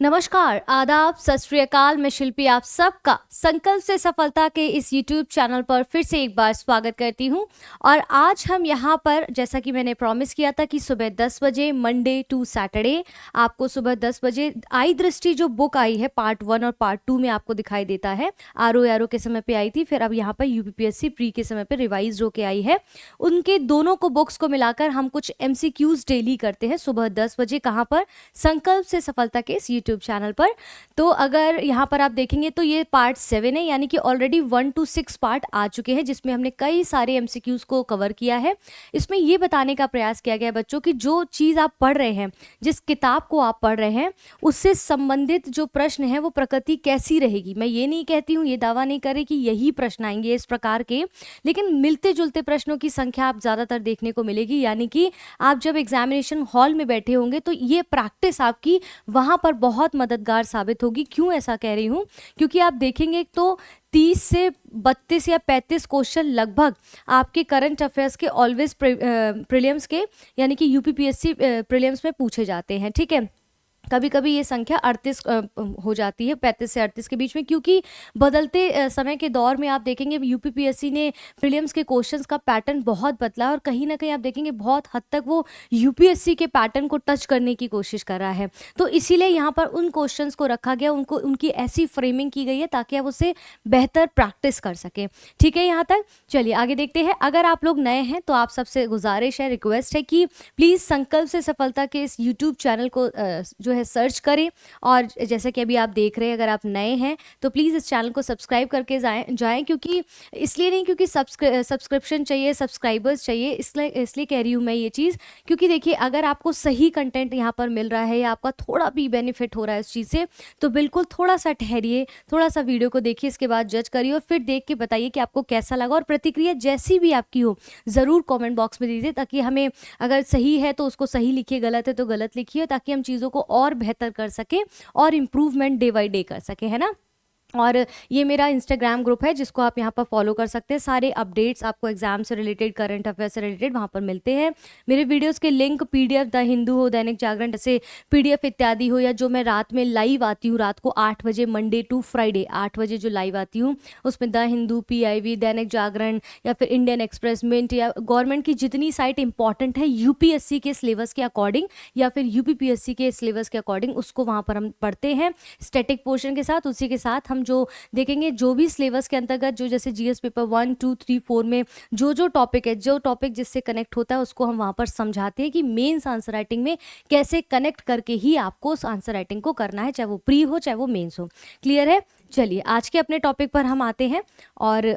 नमस्कार, आदाब, सत श्री अकाल। मैं शिल्पी आप सबका संकल्प से सफलता के इस YouTube चैनल पर फिर से एक बार स्वागत करती हूं। और आज हम यहां पर, जैसा कि मैंने प्रॉमिस किया था कि सुबह 10 बजे मंडे टू सैटरडे आपको सुबह 10 बजे आई दृष्टि जो बुक आई है पार्ट 1 और पार्ट 2 में आपको दिखाई देता है। आरओ के समय पे आई थी, फिर अब यहाँ पर यूपीपीएससी प्री के समय पे रिवाइज होके आई है। उनके दोनों को बुक्स को मिलाकर हम कुछ MCQs डेली करते हैं सुबह 10 बजे। कहाँ पर? संकल्प से सफलता के इस YouTube चैनल पर। तो अगर यहाँ पर आप देखेंगे तो ये पार्ट 7 है, यानी कि ऑलरेडी 1 to 6 पार्ट आ चुके हैं, जिसमें हमने कई सारे MCQs को कवर किया है। इसमें ये बताने का प्रयास किया गया है बच्चों की जो चीज़ आप पढ़ रहे हैं, जिस किताब को आप पढ़ रहे हैं, उससे संबंधित जो प्रश्न है वो प्रकृति कैसी रहेगी। मैं ये नहीं कहती हूँ, ये दावा नहीं करे कि यही प्रश्न आएंगे इस प्रकार के, लेकिन मिलते जुलते प्रश्नों की संख्या आप ज़्यादातर देखने को मिलेगी। यानी कि आप जब एग्जामिनेशन हॉल में बैठे होंगे तो ये प्रैक्टिस आपकी वहाँ पर बहुत मददगार साबित होगी। क्यों ऐसा कह रही हूँ? क्योंकि आप देखेंगे तो 30 से 32 या 35 क्वेश्चन लगभग आपके करंट अफेयर्स के ऑलवेज प्रीलिम्स के, यानी कि यूपीपीएससी प्रीलिम्स में पूछे जाते हैं। ठीक है, कभी कभी ये संख्या 38 हो जाती है, 35 से 38 के बीच में, क्योंकि बदलते समय के दौर में आप देखेंगे यूपीपीएससी ने प्रीलिम्स के क्वेश्चंस का पैटर्न बहुत बदला, और कहीं ना कहीं आप देखेंगे बहुत हद तक वो यूपीएससी के पैटर्न को टच करने की कोशिश कर रहा है। तो इसीलिए यहाँ पर उन क्वेश्चंस को रखा गया, उनको उनकी ऐसी फ्रेमिंग की गई है ताकि आप उससे बेहतर प्रैक्टिस कर सकें। ठीक है, यहाँ तक चलिए आगे देखते हैं। अगर आप लोग नए हैं तो आप सबसे गुजारिश है, रिक्वेस्ट है कि प्लीज़ संकल्प से सफलता के इस यूट्यूब चैनल को जो है सर्च करें। और जैसे कि अभी आप देख रहे हैं, अगर आप नए हैं तो प्लीज़ इस चैनल को सब्सक्राइब करके जाएं, क्योंकि इसलिए नहीं क्योंकि सब्सक्रिप्शन चाहिए, सब्सक्राइबर्स चाहिए, इसलिए कह रही हूँ मैं ये चीज़, क्योंकि देखिए अगर आपको सही कंटेंट यहाँ पर मिल रहा है या आपका थोड़ा भी बेनिफिट हो रहा है इस चीज़ से, तो बिल्कुल थोड़ा सा ठहरिए, थोड़ा सा वीडियो को देखिए, इसके बाद जज करिए और फिर देख के बताइए कि आपको कैसा लगा। और प्रतिक्रिया जैसी भी आपकी हो ज़रूर कॉमेंट बॉक्स में दीजिए, ताकि हमें, अगर सही है तो उसको सही लिखिए, गलत है तो गलत लिखिए, ताकि हम चीज़ों को और बेहतर कर सके और इम्प्रूवमेंट डे बाई डे कर सके, है ना। और ये मेरा इंस्टाग्राम ग्रुप है जिसको आप यहाँ पर फॉलो कर सकते हैं। सारे अपडेट्स आपको एग्जाम से रिलेटेड, करंट अफेयर से रिलेटेड वहाँ पर मिलते हैं। मेरे वीडियोस के लिंक PDF द हिंदू हो, दैनिक जागरण जैसे PDF इत्यादि हो, या जो मैं रात में लाइव आती हूँ रात को 8 बजे मंडे टू फ्राइडे 8 बजे जो लाइव आती हूँ, उसमें द हिंदू, PIV, दैनिक जागरण या फिर इंडियन एक्सप्रेस, मिंट या गवर्नमेंट की जितनी साइट इंपॉर्टेंट है यूपीएससी के सिलेबस के अकॉर्डिंग या फिर यूपीपीएससी के सिलेबस के अकॉर्डिंग, उसको वहाँ पर हम पढ़ते हैं स्टैटिक पोर्शन के साथ। उसी के साथ हम जो देखेंगे, जो भी सिलेबस के अंतर्गत जो जैसे जीएस पेपर 1, 2, 3, 4 में जो टॉपिक है, जो टॉपिक जिससे कनेक्ट होता है, उसको हम वहाँ पर समझाते हैं कि मेंस आंसर राइटिंग में कैसे कनेक्ट करके ही आपको उस आंसर राइटिंग को करना है, चाहे वो प्री हो चाहे वो मेंस हो। क्लियर है? चलिए आज के अपने टॉपिक पर हम आते हैं और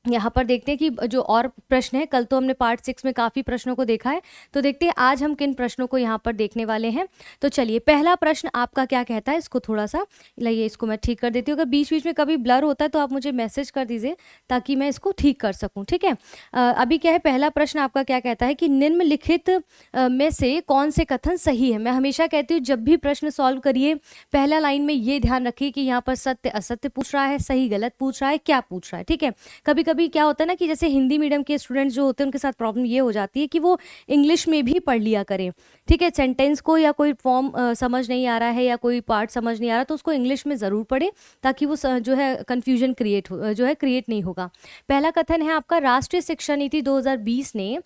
यहाँ पर देखते हैं कि जो और प्रश्न है, कल तो हमने पार्ट 6 में काफ़ी प्रश्नों को देखा है, तो देखते हैं आज हम किन प्रश्नों को यहाँ पर देखने वाले हैं। तो चलिए पहला प्रश्न आपका क्या कहता है, इसको थोड़ा सा लाइए, इसको मैं ठीक कर देती हूँ। अगर बीच बीच में कभी ब्लर होता है तो आप मुझे मैसेज कर दीजिए ताकि मैं इसको ठीक कर सकूँ। ठीक है, अभी क्या है, पहला प्रश्न आपका क्या कहता है कि निम्नलिखित में से कौन से कथन सही है। मैं हमेशा कहती हूँ जब भी प्रश्न सॉल्व करिए, पहला लाइन में ये ध्यान रखिए कि यहाँ पर सत्य असत्य पूछ रहा है, सही गलत पूछ रहा है, क्या पूछ रहा है। ठीक है, कभी कभी क्या होता है ना कि जैसे हिंदी मीडियम के स्टूडेंट्स जो होते हैं उनके साथ प्रॉब्लम ये हो जाती है कि वो इंग्लिश में भी पढ़ लिया करें। ठीक है, सेंटेंस को या कोई फॉर्म समझ नहीं आ रहा है या कोई पार्ट समझ नहीं आ रहा तो उसको इंग्लिश में ज़रूर पढ़े, ताकि वो जो है कन्फ्यूजन क्रिएट नहीं होगा। पहला कथन है आपका, राष्ट्रीय शिक्षा नीति 2020 ने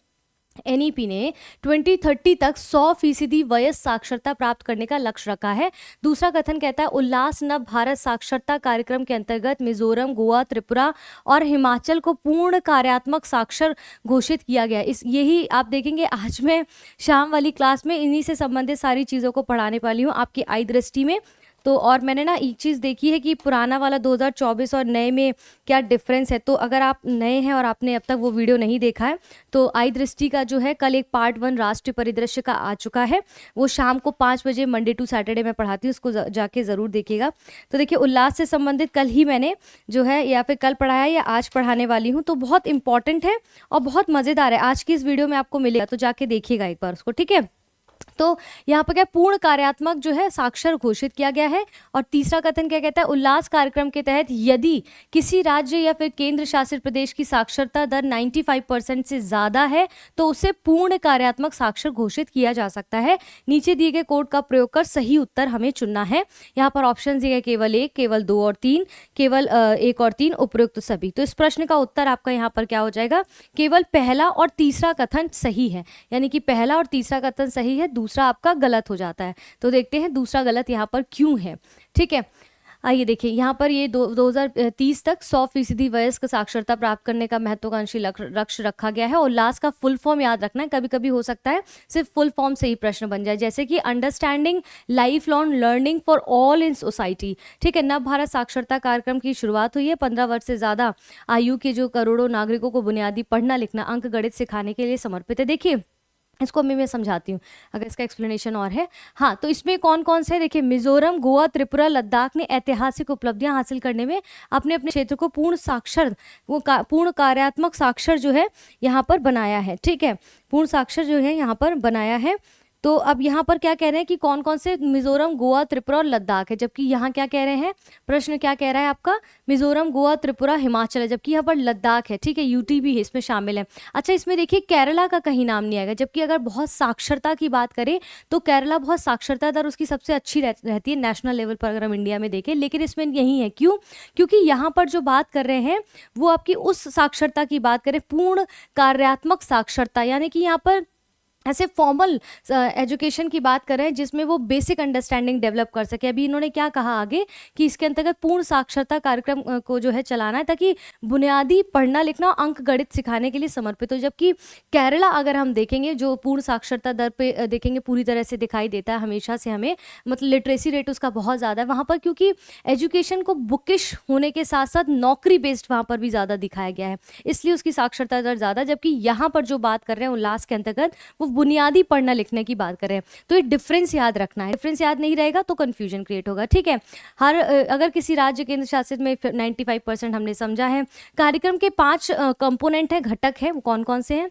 NEP ने 2030 तक 100% वयस्क साक्षरता प्राप्त करने का लक्ष्य रखा है। दूसरा कथन कहता है, उल्लास नव भारत साक्षरता कार्यक्रम के अंतर्गत मिजोरम, गोवा, त्रिपुरा और हिमाचल को पूर्ण कार्यात्मक साक्षर घोषित किया गया। यही आप देखेंगे आज मैं शाम वाली क्लास में इन्हीं से संबंधित सारी चीज़ों को पढ़ाने वाली हूँ आपकी आई दृष्टि में। तो और मैंने ना एक चीज़ देखी है कि पुराना वाला 2024 और नए में क्या डिफरेंस है। तो अगर आप नए हैं और आपने अब तक वो वीडियो नहीं देखा है तो आई दृष्टि का जो है कल एक पार्ट 1 राष्ट्रीय परिदृश्य का आ चुका है, वो शाम को 5 बजे मंडे टू सैटरडे में पढ़ाती हूँ, उसको जाके ज़रूर देखिएगा। तो देखिए उल्लास से संबंधित कल ही मैंने जो है या फिर कल पढ़ाया या आज पढ़ाने वाली हूँ, तो बहुत इंपॉर्टेंट है और बहुत मज़ेदार है। आज की इस वीडियो में आपको मिलेगा, तो जाके देखिएगा एक बार उसको। ठीक है, तो यहाँ पर क्या पूर्ण कार्यात्मक जो है साक्षर घोषित किया गया है। और तीसरा कथन क्या कहता है, उल्लास कार्यक्रम के तहत यदि किसी राज्य या फिर केंद्र शासित प्रदेश की साक्षरता दर 95% से ज़्यादा है तो उसे पूर्ण कार्यात्मक साक्षर घोषित किया जा सकता है। नीचे दिए गए कोड का प्रयोग कर सही उत्तर हमें चुनना है। यहाँ पर ऑप्शन दिए गए केवल 1, केवल 2 और 3, केवल 1 और 3, उपयुक्त सभी। तो इस प्रश्न का उत्तर आपका यहाँ पर क्या हो जाएगा, केवल पहला और तीसरा कथन सही है, यानी कि पहला और तीसरा कथन सही है, दूसरा आपका गलत हो जाता है। तो देखते हैं दूसरा गलत यहाँ पर क्यों है। ठीक है, आइए देखिए यहाँ पर ये 2030 तक 100% वयस्क साक्षरता प्राप्त करने का महत्वाकांक्षी लक्ष्य रखा गया है। उल्लास का फुल फॉर्म याद रखना है, कभी कभी हो सकता है सिर्फ फुल फॉर्म से ही प्रश्न बन जाए, जैसे कि understanding life long learning for all in society. ठीक है, नव भारत साक्षरता कार्यक्रम की शुरुआत हुई है। 15 वर्ष से ज़्यादा आयु के जो करोड़ों नागरिकों को बुनियादी पढ़ना लिखना अंक गणित सिखाने के लिए समर्पित है। देखिए इसको मैं समझाती हूँ अगर इसका एक्सप्लेनेशन और है। हाँ, तो इसमें कौन कौन से, देखिए मिजोरम, गोवा, त्रिपुरा, लद्दाख ने ऐतिहासिक उपलब्धियां हासिल करने में अपने अपने क्षेत्र को पूर्ण कार्यात्मक साक्षर जो है यहाँ पर बनाया है। ठीक है, पूर्ण साक्षर जो है यहाँ पर बनाया है। तो अब यहाँ पर क्या कह रहे हैं कि कौन कौन से, मिजोरम, गोवा, त्रिपुरा और लद्दाख है, जबकि यहाँ क्या कह रहे हैं, प्रश्न क्या कह रहा है आपका, मिजोरम, गोवा, त्रिपुरा, हिमाचल है, जबकि यहाँ पर लद्दाख है। ठीक है, यूटी भी है इसमें शामिल है। अच्छा, इसमें देखिए केरला का कहीं नाम नहीं आएगा, जबकि अगर बहुत साक्षरता की बात करें तो केरला बहुत साक्षरता दर उसकी सबसे अच्छी रहती है नेशनल लेवल पर अगर हम इंडिया में देखें, लेकिन इसमें यही है। क्यों? क्योंकि यहाँ पर जो बात कर रहे हैं वो आपकी उस साक्षरता की बात करें, पूर्ण कार्यात्मक साक्षरता, यानी कि यहाँ पर ऐसे फॉर्मल एजुकेशन की बात कर रहे हैं जिसमें वो बेसिक अंडरस्टैंडिंग डेवलप कर सके। अभी इन्होंने क्या कहा आगे कि इसके अंतर्गत पूर्ण साक्षरता कार्यक्रम को जो है चलाना है ताकि बुनियादी पढ़ना लिखना अंक गणित सिखाने के लिए समर्पित हो। जबकि केरला अगर हम देखेंगे जो पूर्ण साक्षरता दर पे देखेंगे पूरी तरह से दिखाई देता है हमेशा से हमें, मतलब लिटरेसी रेट उसका बहुत ज़्यादा है वहाँ पर, क्योंकि एजुकेशन को बुकिश होने के साथ साथ नौकरी बेस्ड वहाँ पर भी ज़्यादा दिखाया गया है, इसलिए उसकी साक्षरता दर ज़्यादा। जबकि यहाँ पर जो बात कर रहे हैं उल्लास के अंतर्गत वो बुनियादी पढ़ना लिखने की बात करें, तो ये डिफरेंस याद रखना है। डिफरेंस याद नहीं रहेगा तो कंफ्यूजन क्रिएट होगा। ठीक है, अगर किसी राज्य केंद्र शासित में 95% हमने समझा है। कार्यक्रम के 5 कंपोनेंट है, घटक है, वो कौन कौन से हैं,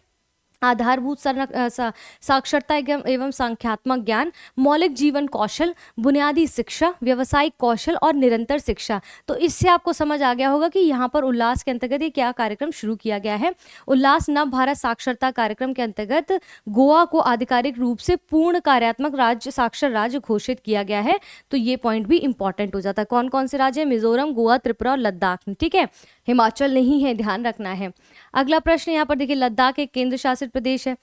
आधारभूत साक्षरता एवं संख्यात्मक ज्ञान, मौलिक जीवन कौशल, बुनियादी शिक्षा, व्यवसायिक कौशल और निरंतर शिक्षा। तो इससे आपको समझ आ गया होगा कि यहाँ पर उल्लास के अंतर्गत ये क्या कार्यक्रम शुरू किया गया है। उल्लास नव भारत साक्षरता कार्यक्रम के अंतर्गत गोवा को आधिकारिक रूप से पूर्ण कार्यात्मक राज्य साक्षर राज्य घोषित किया गया है। तो ये पॉइंट भी इंपॉर्टेंट हो जाता है। कौन कौन से राज्य है, मिजोरम, गोवा, त्रिपुरा और लद्दाख। ठीक है, हिमाचल नहीं है, ध्यान रखना है। अगला प्रश्न यहाँ पर देखिए, लद्दाख एक केंद्र शासित प्रदेश है।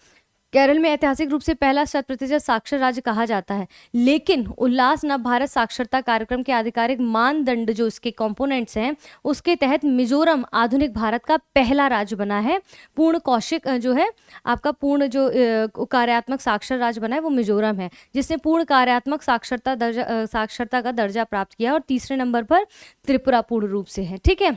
केरल में ऐतिहासिक रूप से पहला 100% साक्षर राज्य कहा जाता है, लेकिन उल्लास नव भारत साक्षरता कार्यक्रम के आधिकारिक मानदंड जो इसके कंपोनेंट्स हैं उसके तहत मिजोरम आधुनिक भारत का पहला राज्य बना है। पूर्ण कौशिक जो है आपका पूर्ण जो कार्यात्मक साक्षर राज्य बना है वो मिजोरम है, जिसने पूर्ण कार्यात्मक साक्षरता का दर्जा प्राप्त किया। और तीसरे नंबर पर त्रिपुरा पूर्ण रूप से है। ठीक है,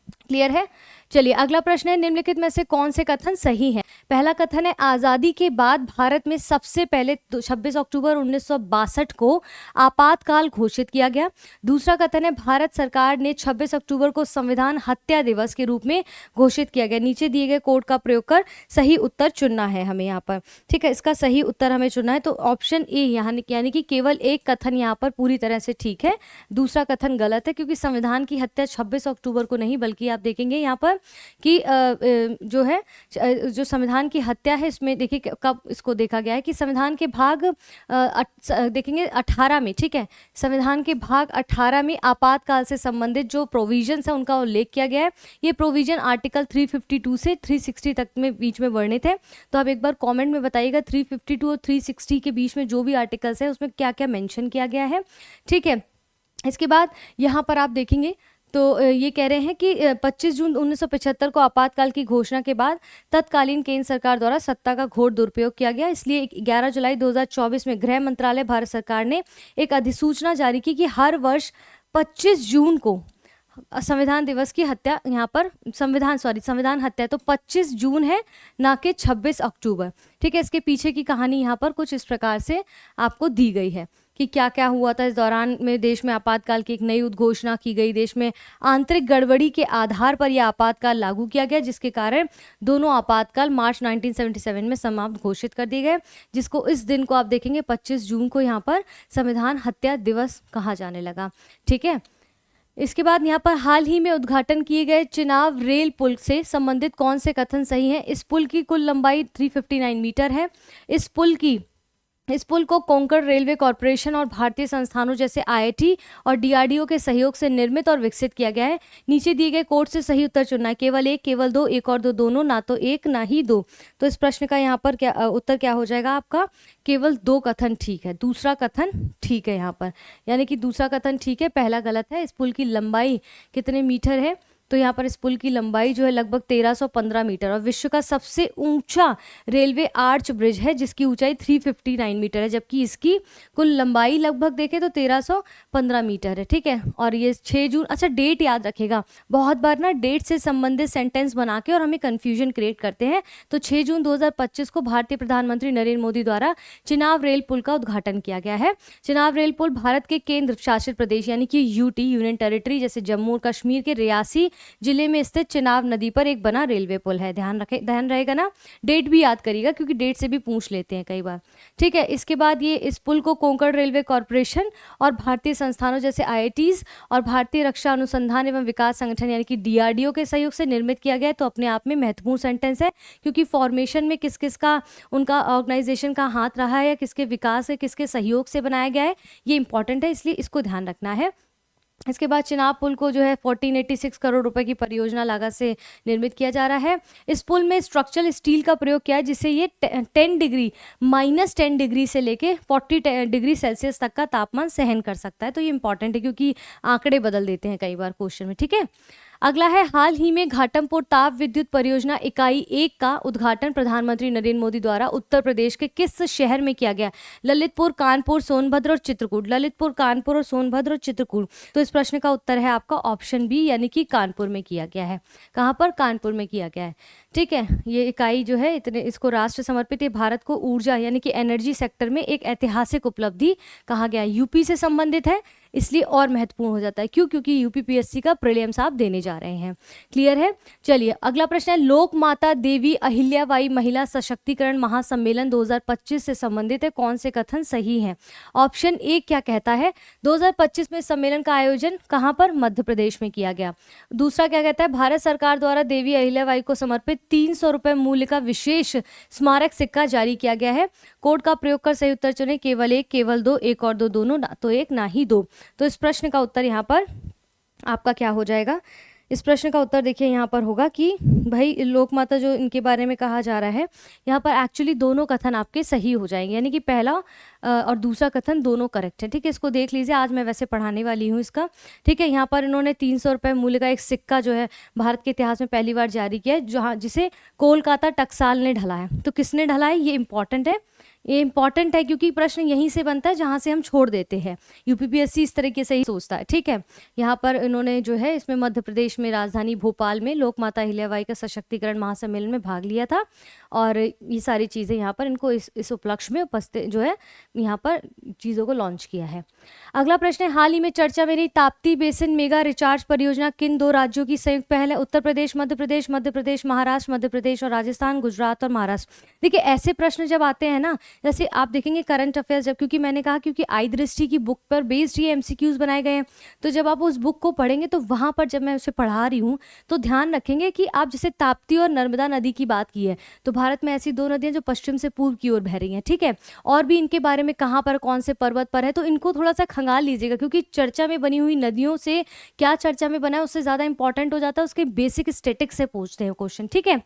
क्लियर है। चलिए अगला प्रश्न है, निम्नलिखित में से कौन से कथन सही हैं। पहला कथन है, आज़ादी के बाद भारत में सबसे पहले 26 अक्टूबर 1962 को आपातकाल घोषित किया गया। दूसरा कथन है, भारत सरकार ने 26 अक्टूबर को संविधान हत्या दिवस के रूप में घोषित किया गया। नीचे दिए गए कोड का प्रयोग कर सही उत्तर चुनना है हमें यहाँ पर। ठीक है, इसका सही उत्तर हमें चुनना है। तो ऑप्शन ए यानी कि केवल एक कथन यहाँ पर पूरी तरह से ठीक है, दूसरा कथन गलत है, क्योंकि संविधान की हत्या 26 अक्टूबर को नहीं बल्कि आप देखेंगे यहाँ पर कि जो है जो संविधान की हत्या है इसमें देखिए कब इसको देखा गया है कि संविधान के भाग देखेंगे 18 में। ठीक है, संविधान के भाग 18 में आपातकाल से संबंधित जो प्रोविजंस है उनका उल्लेख किया गया है। ये प्रोविजन आर्टिकल 352 से 360 तक में बीच में वर्णित है। तो आप एक बार कमेंट में बताइएगा 352 और 360 के बीच में जो भी आर्टिकल्स है उसमें क्या क्या मेंशन किया गया है। ठीक है, इसके बाद यहाँ पर आप देखेंगे तो ये कह रहे हैं कि 25 जून 1975 को आपातकाल की घोषणा के बाद तत्कालीन केंद्र सरकार द्वारा सत्ता का घोर दुरुपयोग किया गया। इसलिए 11 जुलाई 2024 में गृह मंत्रालय भारत सरकार ने एक अधिसूचना जारी की कि हर वर्ष 25 जून को संविधान दिवस की हत्या यहाँ पर संविधान हत्या तो 25 जून है ना कि 26 अक्टूबर। ठीक है, इसके पीछे की कहानी यहाँ पर कुछ इस प्रकार से आपको दी गई है कि क्या क्या हुआ था इस दौरान में। देश में आपातकाल की एक नई उद्घोषणा की गई, देश में आंतरिक गड़बड़ी के आधार पर यह आपातकाल लागू किया गया, जिसके कारण दोनों आपातकाल मार्च 1977 में समाप्त घोषित कर दिए गए, जिसको इस दिन को आप देखेंगे 25 जून को यहाँ पर संविधान हत्या दिवस कहा जाने लगा। ठीक है, इसके बाद यहाँ पर हाल ही में उद्घाटन किए गए चिनाब रेल पुल से संबंधित कौन से कथन सही हैं। इस पुल की कुल लंबाई 359 मीटर है। इस पुल को कोंकण रेलवे कॉरपोरेशन और भारतीय संस्थानों जैसे आईआईटी और डीआरडीओ के सहयोग से निर्मित और विकसित किया गया है। नीचे दिए गए कोड से सही उत्तर चुनना है, केवल एक, केवल दो, एक और दो, दोनों, ना तो एक ना ही दो। तो इस प्रश्न का यहाँ पर क्या उत्तर क्या हो जाएगा आपका, केवल दो कथन ठीक है, दूसरा कथन ठीक है यहाँ पर, यानी कि दूसरा कथन ठीक है, पहला गलत है। इस पुल की लंबाई कितने मीटर है, तो यहाँ पर इस पुल की लंबाई जो है लगभग 1315 मीटर और विश्व का सबसे ऊंचा रेलवे आर्च ब्रिज है, जिसकी ऊंचाई 359 मीटर है, जबकि इसकी कुल लंबाई लगभग देखें तो 1315 मीटर है। ठीक है, और ये 6 जून, अच्छा डेट याद रखेगा, बहुत बार ना डेट से संबंधित सेंटेंस बना के और हमें कन्फ्यूजन क्रिएट करते हैं। तो 6 जून 2025 को भारतीय प्रधानमंत्री नरेंद्र मोदी द्वारा चिनाब रेल पुल का उद्घाटन किया गया है। चिनाब रेल पुल भारत के केंद्र शासित प्रदेश यानी कि यूटी, यूनियन टेरिटरी जैसे जम्मू और कश्मीर के रियासी जिले में स्थित चिनाब नदी पर एक बना रेलवे पुल है। ध्यान रहेगा ना, डेट भी याद करिएगा क्योंकि डेट से भी पूछ लेते हैं कई बार। ठीक है, इसके बाद ये इस पुल को कोंकण रेलवे कॉरपोरेशन और भारतीय संस्थानों जैसे आईआईटीज और भारतीय रक्षा अनुसंधान एवं विकास संगठन यानी कि डीआरडीओ के सहयोग से निर्मित किया गया है। तो अपने आप में महत्वपूर्ण सेंटेंस है, क्योंकि फॉर्मेशन में किस किस का उनका ऑर्गेनाइजेशन का हाथ रहा है या किसके विकास से किसके सहयोग से बनाया गया है, ये इंपॉर्टेंट है, इसलिए इसको ध्यान रखना है। इसके बाद चिनाब पुल को जो है 1486 करोड़ रुपए की परियोजना लागत से निर्मित किया जा रहा है। इस पुल में स्ट्रक्चरल स्टील का प्रयोग किया है, जिससे ये 10 डिग्री -10 डिग्री से लेके 40 डिग्री सेल्सियस तक का तापमान सहन कर सकता है। तो ये इंपॉर्टेंट है क्योंकि आंकड़े बदल देते हैं कई बार क्वेश्चन में। ठीक है, अगला है, हाल ही में घाटमपुर ताप विद्युत परियोजना इकाई 1 का उद्घाटन प्रधानमंत्री नरेंद्र मोदी द्वारा उत्तर प्रदेश के किस शहर में किया गया। ललितपुर, कानपुर, सोनभद्र और चित्रकूट। ललितपुर, कानपुर और सोनभद्र और चित्रकूट। तो इस प्रश्न का उत्तर है आपका ऑप्शन बी, यानी कि कानपुर में किया गया है। कहाँ पर, कानपुर में किया गया है। ठीक है, ये इकाई जो है इसको राष्ट्र समर्पित है। भारत को ऊर्जा यानी कि एनर्जी सेक्टर में एक ऐतिहासिक उपलब्धि कहा गया है। यूपी से संबंधित है, इसलिए और महत्वपूर्ण हो जाता है। क्यों, क्योंकि यूपीपीएससी का प्रीलिम्स आप देने जा रहे हैं। क्लियर है। चलिए अगला प्रश्न है, लोक माता देवी अहिल्याबाई महिला सशक्तिकरण महासम्मेलन 2025 से संबंधित है, कौन से कथन सही हैं। ऑप्शन ए क्या कहता है, 2025 में सम्मेलन का आयोजन कहां पर, मध्य प्रदेश में किया गया। दूसरा क्या कहता है, भारत सरकार द्वारा देवी अहिल्याबाई को समर्पित 300 रुपए मूल्य का विशेष स्मारक सिक्का जारी किया गया है। कोड का प्रयोग कर सही उत्तर चुने, केवल एक, केवल दो, एक और दो, दोनों, ना तो एक ना ही दो। तो इस प्रश्न का उत्तर यहाँ पर आपका क्या हो जाएगा। इस प्रश्न का उत्तर देखिए यहाँ पर होगा कि भाई लोक माता जो इनके बारे में कहा जा रहा है, यहाँ पर एक्चुअली दोनों कथन आपके सही हो जाएंगे, यानी कि पहला और दूसरा कथन दोनों करेक्ट है। ठीक है, इसको देख लीजिए, आज मैं वैसे पढ़ाने वाली हूँ इसका। ठीक है, यहाँ पर इन्होंने 300 रुपये मूल्य का एक सिक्का जो है भारत के इतिहास में पहली बार जारी किया है, जहाँ जिसे कोलकाता टकसाल ने ढला है। तो किसने ढला है, ये इंपॉर्टेंट है। ये इंपॉर्टेंट है क्योंकि प्रश्न यहीं से बनता है जहाँ से हम छोड़ देते हैं। यूपीपीएससी इस तरीके से ही सोचता है। ठीक है, यहाँ पर इन्होंने जो है इसमें मध्य प्रदेश में राजधानी भोपाल में लोक माता अहिल्याबाई का सशक्तिकरण महासम्मेलन में भाग लिया था, और ये सारी चीज़ें यहाँ पर इनको इस उपलक्ष्य में उपस्थित जो है यहाँ पर चीज़ों को लॉन्च किया है। अगला प्रश्न है, हाल ही में चर्चा में रही ताप्ती बेसिन मेगा रिचार्ज परियोजना किन दो राज्यों की संयुक्त पहल है। उत्तर प्रदेश, मध्य प्रदेश, मध्य प्रदेश, महाराष्ट्र, मध्य प्रदेश और राजस्थान, गुजरात और महाराष्ट्र। देखिए ऐसे प्रश्न जब आते हैं ना, जैसे आप देखेंगे करंट अफेयर्स, जब क्योंकि मैंने कहा क्योंकि आई दृष्टि की बुक पर बेस्ड ये एमसीक्यूज बनाए गए हैं, तो जब आप उस बुक को पढ़ेंगे तो वहाँ पर जब मैं उसे पढ़ा रही हूँ तो ध्यान रखेंगे कि आप जैसे ताप्ती और नर्मदा नदी की बात की है, तो भारत में ऐसी दो नदियाँ जो पश्चिम से पूर्व की ओर बह रही हैं। ठीक है, और भी इनके बारे में कहाँ पर कौन से पर्वत पर है, तो इनको थोड़ा सा खंगाल लीजिएगा, क्योंकि चर्चा में बनी हुई नदियों से क्या चर्चा में बना है उससे ज़्यादा इंपॉर्टेंट हो जाता है उसके बेसिक स्टेटिक्स से पूछते हैं क्वेश्चन। ठीक है,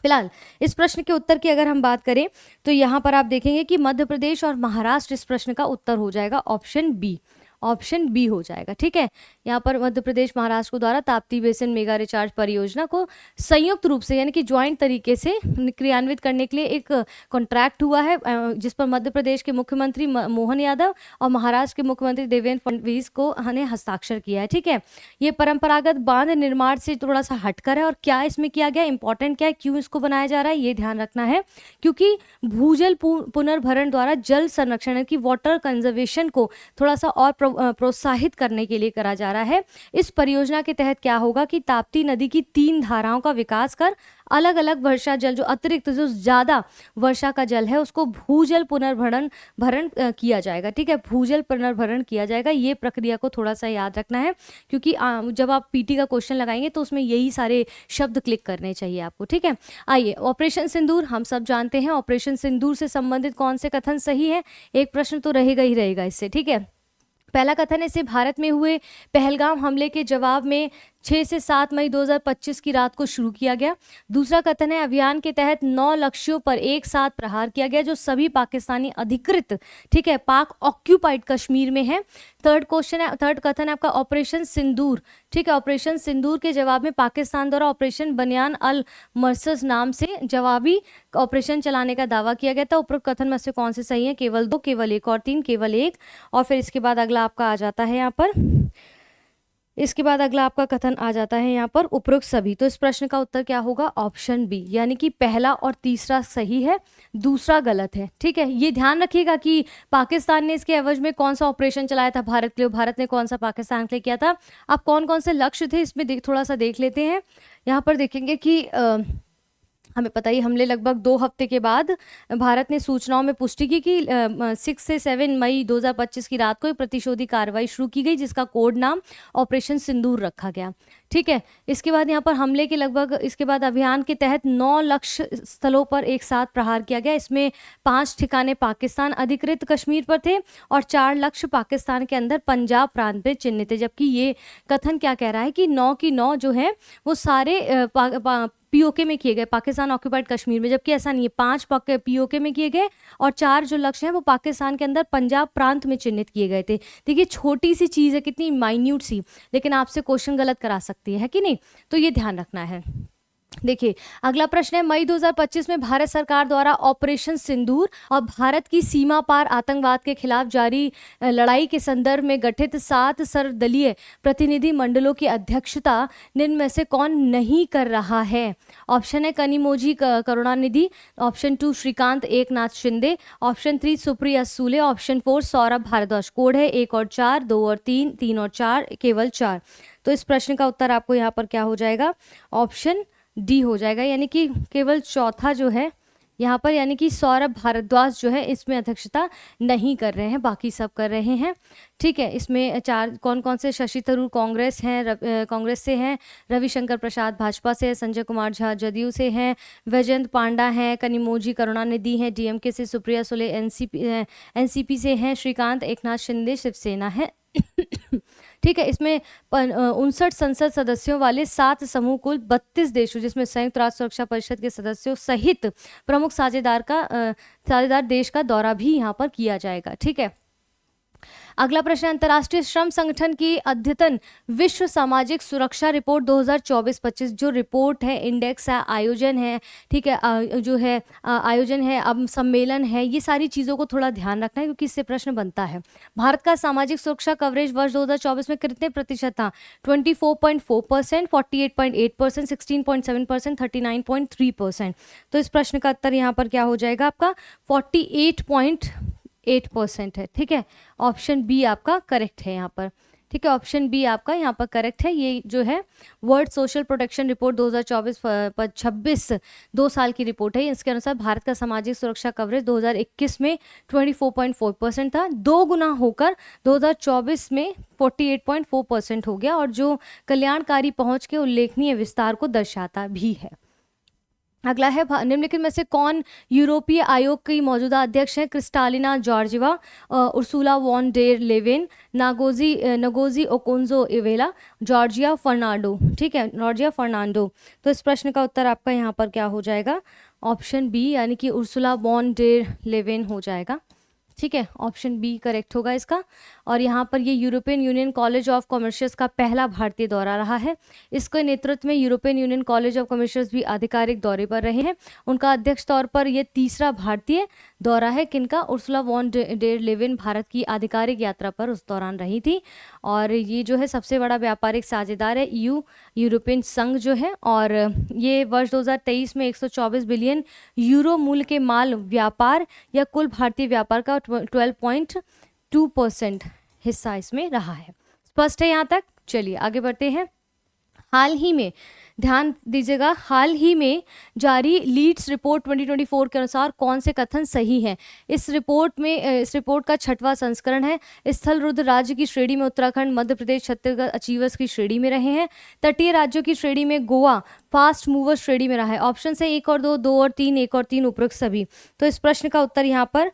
फिलहाल इस प्रश्न के उत्तर की अगर हम बात करें तो यहाँ पर आप देखेंगे कि मध्य प्रदेश और महाराष्ट्र इस प्रश्न का उत्तर हो जाएगा ऑप्शन बी। ऑप्शन बी हो जाएगा। ठीक है, यहाँ पर मध्य प्रदेश महाराष्ट्र द्वारा ताप्ती बेसिन मेगा रिचार्ज परियोजना को संयुक्त रूप से यानी कि ज्वाइंट तरीके से क्रियान्वित करने के लिए एक कॉन्ट्रैक्ट हुआ है, जिस पर मध्य प्रदेश के मुख्यमंत्री मोहन यादव और महाराष्ट्र के मुख्यमंत्री देवेंद्र फडणवीस को ने हस्ताक्षर किया है। ठीक है, ये परंपरागत बांध निर्माण से थोड़ा सा हटकर है, और क्या इसमें किया गया, इंपॉर्टेंट क्या है, क्यों इसको बनाया जा रहा है, ये ध्यान रखना है, क्योंकि भूजल पुनर्भरण द्वारा जल संरक्षण की वाटर कंजर्वेशन को थोड़ा सा और प्रोत्साहित करने के लिए करा जा रहा है। इस परियोजना के तहत क्या होगा कि ताप्ती नदी की 3 धाराओं का विकास कर अलग अलग वर्षा जल, जो अतिरिक्त जो ज़्यादा वर्षा का जल है, उसको भूजल पुनर्भरण किया जाएगा। ठीक है, भूजल पुनर्भरण किया जाएगा। ये प्रक्रिया को थोड़ा सा याद रखना है, क्योंकि जब आप पीटी का क्वेश्चन लगाएंगे तो उसमें यही सारे शब्द क्लिक करने चाहिए आपको। ठीक है, आइए, ऑपरेशन सिंदूर हम सब जानते हैं। ऑपरेशन सिंदूर से संबंधित कौन से कथन सही है, एक प्रश्न तो रहेगा ही रहेगा इससे। ठीक है, पहला कथन है, इसे भारत में हुए पहलगाम हमले के जवाब में 6 से 7 मई 2025 की रात को शुरू किया गया। दूसरा कथन है, अभियान के तहत 9 लक्ष्यों पर एक साथ प्रहार किया गया, जो सभी पाकिस्तानी अधिकृत, ठीक है, पाक ऑक्यूपाइड कश्मीर में है। थर्ड कथन है आपका ऑपरेशन सिंदूर। ठीक है, ऑपरेशन सिंदूर के जवाब में पाकिस्तान द्वारा ऑपरेशन बनियान अल मरसस नाम से जवाबी ऑपरेशन चलाने का दावा किया गया था। उपरोक्त कथन में से कौन से सही है, केवल 2, केवल 1 और 3, केवल 1। और फिर इसके बाद अगला आपका आ जाता है यहाँ पर, इसके बाद अगला आपका कथन आ जाता है यहाँ पर उपरोक्त सभी। तो इस प्रश्न का उत्तर क्या होगा, ऑप्शन बी, यानी कि पहला और तीसरा सही है, दूसरा गलत है। ठीक है, ये ध्यान रखिएगा कि पाकिस्तान ने इसके एवज में कौन सा ऑपरेशन चलाया था भारत के लिए, भारत ने कौन सा पाकिस्तान के लिए किया था। अब कौन कौन से लक्ष्य थे इसमें थोड़ा सा देख लेते हैं। यहाँ पर देखेंगे कि हमें पता ही, हमले लगभग 2 हफ्ते के बाद भारत ने सूचनाओं में पुष्टि की कि 6 से 7 मई 2025 की रात को एक प्रतिशोधी कार्रवाई शुरू की गई, जिसका कोड नाम ऑपरेशन सिंदूर रखा गया। ठीक है, इसके बाद यहाँ पर हमले के लगभग, इसके बाद अभियान के तहत 9 लक्ष्य स्थलों पर एक साथ प्रहार किया गया। इसमें 5 ठिकाने पाकिस्तान अधिकृत कश्मीर पर थे और 4 लक्ष्य पाकिस्तान के अंदर पंजाब प्रांत में चिन्हित थे। जबकि ये कथन क्या कह रहा है कि 9 की 9 जो है वो सारे पीओके में किए गए, पाकिस्तान ऑक्यूपाइड कश्मीर में, जबकि ऐसा नहीं है। 5 पीओके में किए गए और 4 जो लक्ष्य हैं वो पाकिस्तान के अंदर पंजाब प्रांत में चिन्हित किए गए थे। देखिए, छोटी सी चीज़ है, कितनी माइन्यूट सी, लेकिन आपसे क्वेश्चन गलत करा सकती है कि नहीं, तो ये ध्यान रखना है। देखिए, अगला प्रश्न है, मई 2025 में भारत सरकार द्वारा ऑपरेशन सिंदूर और भारत की सीमा पार आतंकवाद के खिलाफ जारी लड़ाई के संदर्भ में गठित 7 सर्वदलीय प्रतिनिधि मंडलों की अध्यक्षता निम्न में से कौन नहीं कर रहा है। ऑप्शन है Kanimozhi Karunanidhi, option 2 Shrikant Eknath Shinde, option 3 Supriya Sule, option 4 Saurabh Bharadwaj. Code है 1 और 4, 2 और 3, 3 और 4, केवल 4। तो इस प्रश्न का उत्तर आपको यहाँ पर क्या हो जाएगा, ऑप्शन डी हो जाएगा, यानी कि केवल चौथा जो है यहाँ पर, यानी कि सौरभ भारद्वाज जो है इसमें अध्यक्षता नहीं कर रहे हैं, बाकी सब कर रहे हैं। ठीक है, इसमें 4 कौन कौन से, शशि थरूर कांग्रेस हैं, कांग्रेस से हैं, रविशंकर प्रसाद भाजपा से, संजय कुमार झा जदयू से हैं, वैजयंत पांडा हैं, कनिमोझी करुणानिधि हैं डीएमके से, सुप्रिया सुले एनसीपी से हैं, श्रीकांत एकनाथ शिंदे शिवसेना है। ठीक है, इसमें 59 संसद सदस्यों वाले 7 समूह कुल 32 देशों, जिसमें संयुक्त राष्ट्र सुरक्षा परिषद के सदस्यों सहित प्रमुख साझेदार देश का दौरा भी यहाँ पर किया जाएगा। ठीक है, अगला प्रश्न, अंतर्राष्ट्रीय श्रम संगठन की अद्यतन विश्व सामाजिक सुरक्षा रिपोर्ट 2024-25 जो रिपोर्ट है, इंडेक्स है, आयोजन है, ठीक है, जो है आयोजन है, अब सम्मेलन है, ये सारी चीज़ों को थोड़ा ध्यान रखना है, क्योंकि इससे प्रश्न बनता है। भारत का सामाजिक सुरक्षा कवरेज वर्ष 2024 में कितने प्रतिशत था, 24.4%, 48.8%, 16.7%, 39.3%। तो इस प्रश्न का उत्तर यहाँ पर क्या हो जाएगा आपका, 48.8% है। ठीक है, ऑप्शन बी आपका करेक्ट है यहाँ पर। ठीक है, ऑप्शन बी आपका यहाँ पर करेक्ट है। ये जो है वर्ल्ड सोशल प्रोटेक्शन रिपोर्ट 2024-26 2 साल की रिपोर्ट है। इसके अनुसार भारत का सामाजिक सुरक्षा कवरेज 2021 में 24.4% था, 2 गुना होकर 2024 में 48.4% हो गया, और जो कल्याणकारी पहुंच के उल्लेखनीय विस्तार को दर्शाता भी है। अगला है, निम्नलिखित में से कौन यूरोपीय आयोग की मौजूदा अध्यक्ष हैं, Kristalina Georgieva, Ursula von der Leyen, Ngozi Okonjo Iweala, Georgia Fernando. ठीक है, जॉर्जिया फर्नांडो। तो इस प्रश्न का उत्तर आपका यहाँ पर क्या हो जाएगा, ऑप्शन बी, यानी कि उर्सुला वॉन डेर लेवेन हो जाएगा। ठीक है, ऑप्शन बी करेक्ट होगा इसका। और यहाँ पर ये यूरोपियन यूनियन कॉलेज ऑफ कॉमर्शियस का पहला भारतीय दौरा रहा है। इसके नेतृत्व में यूरोपियन यूनियन कॉलेज ऑफ कॉमर्शियस भी आधिकारिक दौरे पर रहे हैं। उनका अध्यक्ष तौर पर यह तीसरा भारतीय दौरा है। किनका? Ursula von der Leyen Bharat की आधिकारिक यात्रा पर उस दौरान रही थी। और ये जो है सबसे बड़ा व्यापारिक साझेदार है यूरोपियन संघ जो है, और ये वर्ष 2023 में 124 बिलियन यूरो मूल्य के माल व्यापार या कुल भारतीय व्यापार का 12.2% हिस्सा इसमें रहा है। स्पष्ट है यहाँ तक? चलिए आगे बढ़ते हैं। हाल ही में, ध्यान दीजिएगा, हाल ही में जारी लीड्स रिपोर्ट 2024 के अनुसार कौन से कथन सही हैं? इस रिपोर्ट का 6वां संस्करण है। स्थल रुद्र राज्य की श्रेणी में उत्तराखंड, मध्य प्रदेश, छत्तीसगढ़ अचीवर्स की श्रेणी में रहे हैं। तटीय राज्यों की श्रेणी में गोवा फास्ट मूवर श्रेणी में रहा है। ऑप्शन है 1 और 2, 2 और 3, 1 और 3, उपरोक्त सभी। तो इस प्रश्न का उत्तर यहाँ पर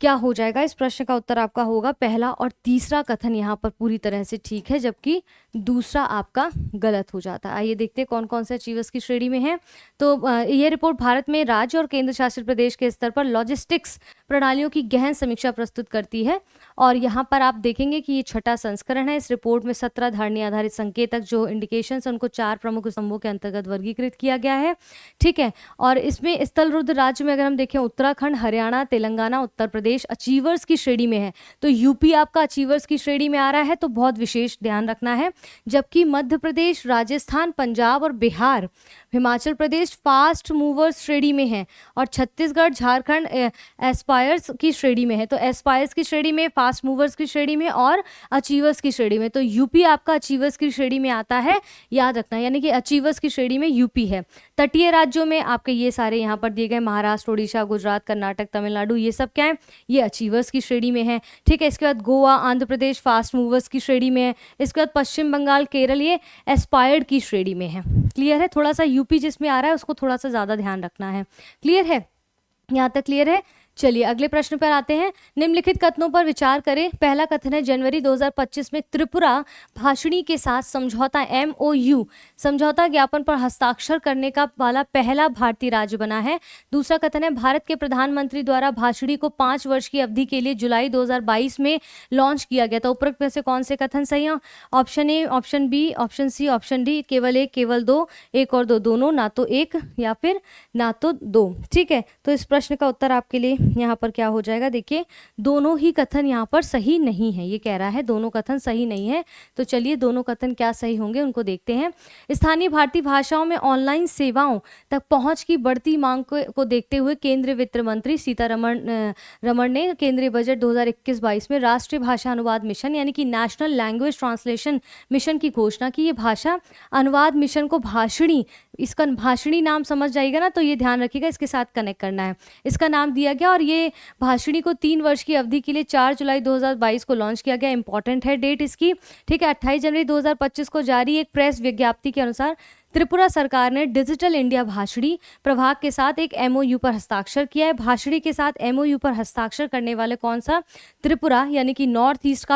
क्या हो जाएगा? इस प्रश्न का उत्तर आपका होगा पहला और तीसरा कथन यहाँ पर पूरी तरह से ठीक है, जबकि दूसरा आपका गलत हो जाता है। आइए देखते हैं कौन कौन से अचीवर्स की श्रेणी में है। तो ये रिपोर्ट भारत में राज्य और केंद्र शासित प्रदेश के स्तर पर लॉजिस्टिक्स प्रणालियों की गहन समीक्षा प्रस्तुत करती है। और यहाँ पर आप देखेंगे कि ये 6वां संस्करण है। इस रिपोर्ट में 17 धारणी आधारित संकेतक जो इंडिकेशंस है उनको 4 प्रमुख स्तंभों के अंतर्गत वर्गीकृत किया गया है। ठीक है, और इसमें स्थल रुद्र राज्य में अगर हम देखें उत्तराखंड, हरियाणा, तेलंगाना, उत्तर प्रदेश अचीवर्स की श्रेणी में है। तो यूपी आपका अचीवर्स की श्रेणी में आ रहा है, तो बहुत विशेष ध्यान रखना है। जबकि मध्य प्रदेश, राजस्थान, पंजाब और बिहार, हिमाचल प्रदेश फास्ट मूवर्स श्रेणी में है। और छत्तीसगढ़, झारखंड एस्पायर्स की श्रेणी में है। तो एस्पायर्स की श्रेणी में, फास्ट मूवर्स की श्रेणी में और अचीवर्स की श्रेणी में। तो यूपी आपका अचीवर्स की श्रेणी में आता है, याद रखना, यानी कि अचीवर्स की श्रेणी में यूपी है। तटीय राज्यों में आपके ये सारे यहाँ पर दिए गए महाराष्ट्र, उड़ीसा, गुजरात, कर्नाटक, तमिलनाडु, ये सब क्या है? ये अचीवर्स की श्रेणी में है। ठीक है, इसके बाद गोवा, आंध्र प्रदेश फास्ट मूवर्स की श्रेणी में है। इसके बाद पश्चिम बंगाल, केरल, ये एस्पायर्ड की श्रेणी में है। क्लियर है? थोड़ा सा यूपी जिसमें आ रहा है उसको थोड़ा सा ज़्यादा ध्यान रखना है। क्लियर है? यहाँ तक क्लियर है? चलिए अगले प्रश्न पर आते हैं। निम्नलिखित कथनों पर विचार करें। पहला कथन है जनवरी 2025 में त्रिपुरा भाषणी के साथ समझौता MOU समझौता ज्ञापन पर हस्ताक्षर करने का वाला पहला भारतीय राज्य बना है। दूसरा कथन है भारत के प्रधानमंत्री द्वारा भाषणी को 5 वर्ष की अवधि के लिए जुलाई 2022 में लॉन्च किया गया था। उपरोक्त में से कौन से कथन सही हैं? Option A, option B, option C, option D, केवल एक, केवल दो, एक और दो, दोनों, ना तो एक या फिर ना तो दो। ठीक है, तो इस प्रश्न का उत्तर आपके लिए यहाँ पर क्या हो जाएगा? देखिए, दोनों ही कथन यहाँ पर सही नहीं है। ये कह रहा है दोनों कथन सही नहीं है। तो चलिए दोनों कथन क्या सही होंगे उनको देखते हैं। स्थानीय भारतीय भाषाओं में ऑनलाइन सेवाओं तक पहुंच की बढ़ती मांग को देखते हुए केंद्रीय वित्त मंत्री सीतारमण ने केंद्रीय बजट 2021-22 में राष्ट्रीय भाषा अनुवाद मिशन यानी कि नेशनल लैंग्वेज ट्रांसलेशन मिशन की घोषणा की। ये भाषा अनुवाद मिशन को भाषणी, इसका भाषणी नाम समझ जाएगा ना, तो ये ध्यान रखिएगा, इसके साथ कनेक्ट करना है। इसका नाम दिया गया और ये भाषणी को 3 वर्ष की अवधि के लिए 4 जुलाई 2022 को लॉन्च किया गया। इंपॉर्टेंट है डेट इसकी। ठीक है, 28 जनवरी 2025 को जारी एक प्रेस विज्ञप्ति के अनुसार त्रिपुरा सरकार ने डिजिटल इंडिया भाषणी प्रभाग के साथ एक MOU पर हस्ताक्षर किया है। भाषणी के साथ MOU पर हस्ताक्षर करने वाले कौन सा? त्रिपुरा, यानी कि नॉर्थ ईस्ट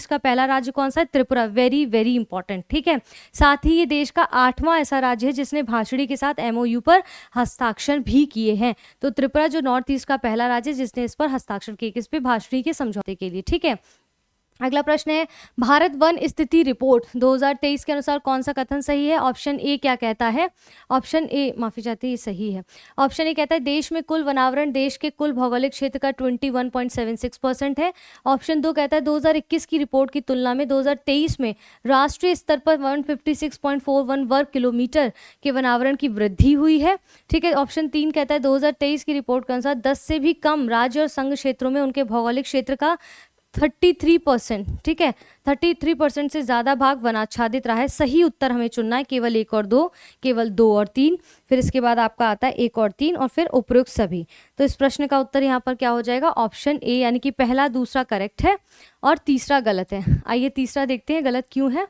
का पहला राज्य कौन सा है? त्रिपुरा। Very very important. ठीक है, साथ ही ये देश का 8वां ऐसा राज्य है जिसने भाषणी के साथ MOU पर हस्ताक्षर भी किए हैं। तो त्रिपुरा जो नॉर्थ ईस्ट का पहला राज्य जिसने इस पर हस्ताक्षर किए, किस पे? भाषणी के समझौते के लिए। ठीक है, अगला प्रश्न है भारत वन स्थिति रिपोर्ट 2023 के अनुसार कौन सा कथन सही है? ऑप्शन ए क्या कहता है? ऑप्शन ए, माफी चाहती है, सही है। ऑप्शन ए कहता है देश में कुल वनावरण देश के कुल भौगोलिक क्षेत्र का 21.76% है। ऑप्शन 2 कहता है 2021 की रिपोर्ट की तुलना में 2023 में राष्ट्रीय स्तर पर 156.41 वर्ग किलोमीटर के वनावरण की वृद्धि हुई है। ठीक है, ऑप्शन 3 कहता है 2023 की रिपोर्ट के अनुसार 10 से भी कम राज्य और संघ क्षेत्रों में उनके भौगोलिक क्षेत्र का 33%, ठीक है, 33% से ज़्यादा भाग वनाच्छादित रहा है। सही उत्तर हमें चुनना है, केवल 1 और 2, केवल 2 और 3, फिर इसके बाद आपका आता है 1 और 3 और फिर उपयुक्त सभी। तो इस प्रश्न का उत्तर यहाँ पर क्या हो जाएगा? ऑप्शन ए, यानी कि पहला दूसरा करेक्ट है और तीसरा गलत है। आइए तीसरा देखते हैं गलत क्यों है।